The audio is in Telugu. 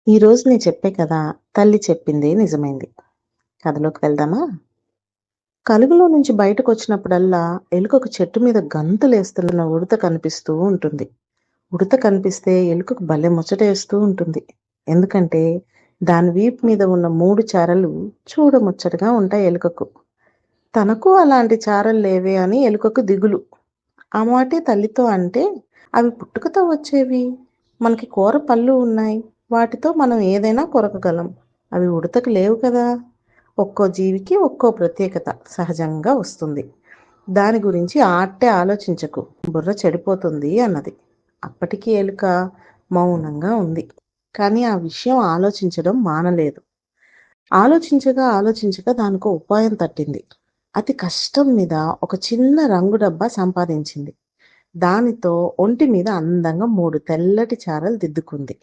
ఈరోజు నేను చెప్పే కథ తల్లి చెప్పిందే నిజమైంది. కథలోకి వెళ్దామా? కలుగులో నుంచి బయటకొచ్చినప్పుడల్లా ఎలుకకు చెట్టు మీద గంతులేస్తున్న ఉడత కనిపిస్తూ ఉంటుంది. ఉడత కనిపిస్తే ఎలుకకు భలే ముచ్చటేస్తూ ఉంటుంది. ఎందుకంటే దాని వీపు మీద ఉన్న 3 చారలు చూడముచ్చటగా ఉంటాయి ఎలుకకు. తనకు అలాంటి చారలు లేవే అని ఎలుకకు దిగులు. ఆ మాటే తల్లితో అంటే, అవి పుట్టుకతో వచ్చేవి. మనకి కూర పళ్ళు ఉన్నాయి. వాటితో మనం ఏదైనా కొరకగలం. అవి ఉడతకు లేవు కదా! ఒక్కో జీవికి ఒక్కో ప్రత్యేకత సహజంగా వస్తుంది. దాని గురించి ఆట్టే ఆలోచించకు. బుర్ర చెడిపోతుంది అన్నది. అప్పటికి ఎలుక మౌనంగా ఉంది. కానీ ఆ విషయం ఆలోచించడం మానలేదు. ఆలోచించగా దానికో ఉపాయం తట్టింది. అతి కష్టం మీద ఒక చిన్న రంగు డబ్బా సంపాదించింది. దానితో ఒంటి మీద అందంగా 3 తెల్లటి చారలు దిద్దుకుంది.